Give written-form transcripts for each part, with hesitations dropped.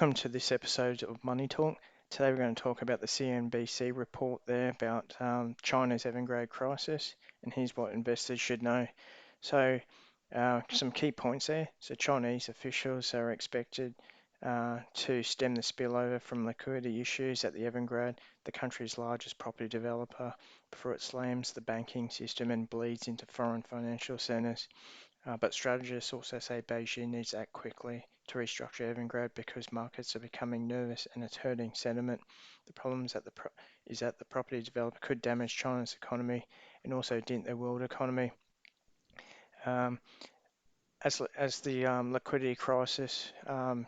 Welcome to this episode of Money Talk. Today we're going to talk about the CNBC report there about China's Evergrande crisis, and here's what investors should know. So, some key points there. So, Chinese officials are expected to stem the spillover from liquidity issues at the Evergrande, the country's largest property developer, before it slams the banking system and bleeds into foreign financial centres. But strategists also say Beijing needs to act quickly to restructure Evergrande because markets are becoming nervous and it's hurting sentiment. The problem is that the property developer could damage China's economy and also dent their world economy. Um, as the liquidity crisis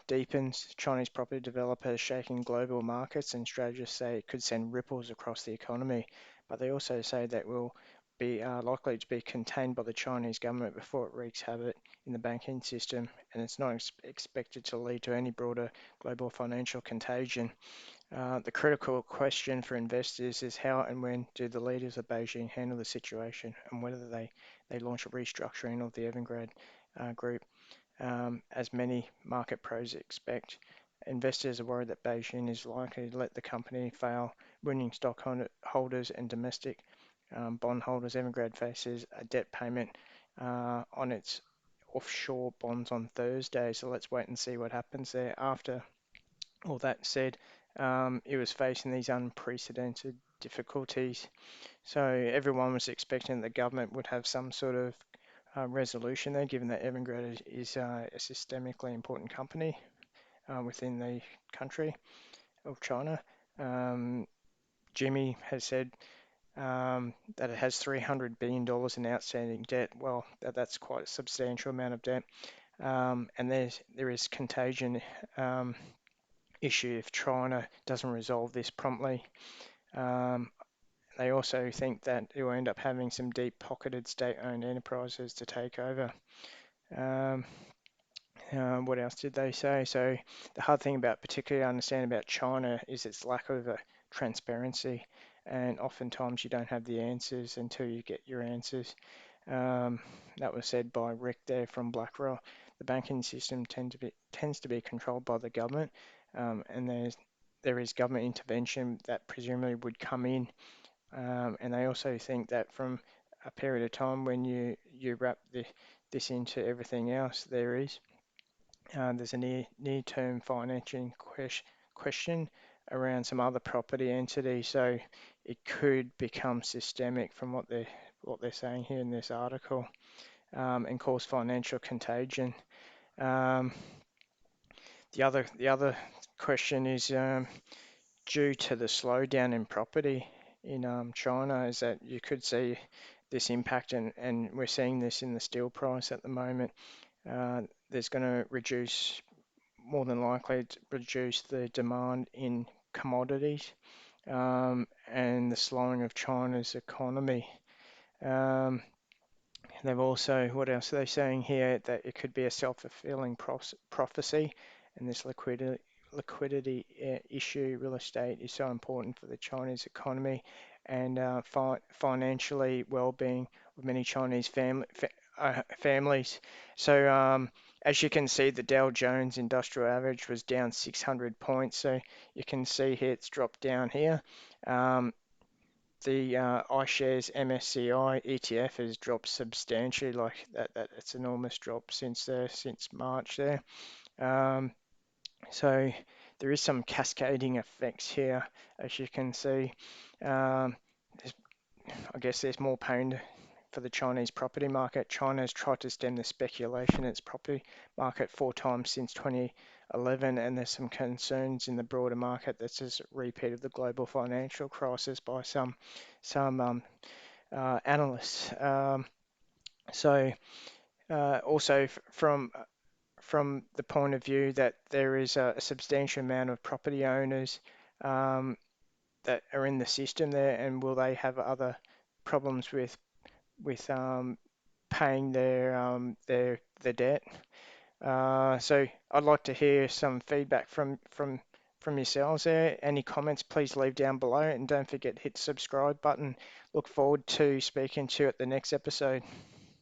deepens, Chinese property developers shaking global markets, and strategists say it could send ripples across the economy. But they also say that will be likely to be contained by the Chinese government before it wreaks havoc in the banking system, and it's not expected to lead to any broader global financial contagion. The critical question for investors is how and when do the leaders of Beijing handle the situation, and whether they launch a restructuring of the Evergrande group, as many market pros expect. Investors are worried that Beijing is likely to let the company fail, winning stockholders and domestic bondholders. Evergrande faces a debt payment on its offshore bonds on Thursday, so let's wait and see what happens there. After all that said, it was facing these unprecedented difficulties, so everyone was expecting the government would have some sort of resolution there, given that Evergrande is a systemically important company within the country of China. Um, Jimmy has said that it has $300 billion in outstanding debt. Well, that's quite a substantial amount of debt. And there is contagion issue if China doesn't resolve this promptly. Um, they also think that it will end up having some deep-pocketed state-owned enterprises to take over. Um, what else did they say? So the hard thing about particularly understanding about China is its lack of transparency, and oftentimes you don't have the answers until you get your answers. That was said by Rick there from BlackRock. The banking system tends to be controlled by the government, and there is government intervention that presumably would come in. And they also think that from a period of time when you wrap this into everything else, there's a near-term financing question around some other property entities, so it could become systemic from what they're saying here in this article, and cause financial contagion. Um, the other question is due to the slowdown in property in China, is that you could see this impact, and we're seeing this in the steel price at the moment. There's going to reduce more than likely to reduce the demand in commodities, and the slowing of China's economy. Um, they've also, what else are they saying here? That it could be a self-fulfilling prophecy, and this liquidity issue, real estate is so important for the Chinese economy and financially well-being of many Chinese families. So as you can see, the Dow Jones Industrial Average was down 600 points. So you can see here it's dropped down here. The iShares MSCI ETF has dropped substantially, like that's an enormous drop since March there. So there is some cascading effects here, as you can see. Um, I guess there's more pain for the Chinese property market. China's tried to stem the speculation in its property market 4 times since 2011, and there's some concerns in the broader market that's a repeat of the global financial crisis by some analysts. So also from the point of view that there is a substantial amount of property owners that are in the system there, and will they have other problems with paying their debt? So I'd like to hear some feedback from yourselves there. Any comments, please leave down below, and don't forget to hit the subscribe button. Look forward to speaking to you at the next episode.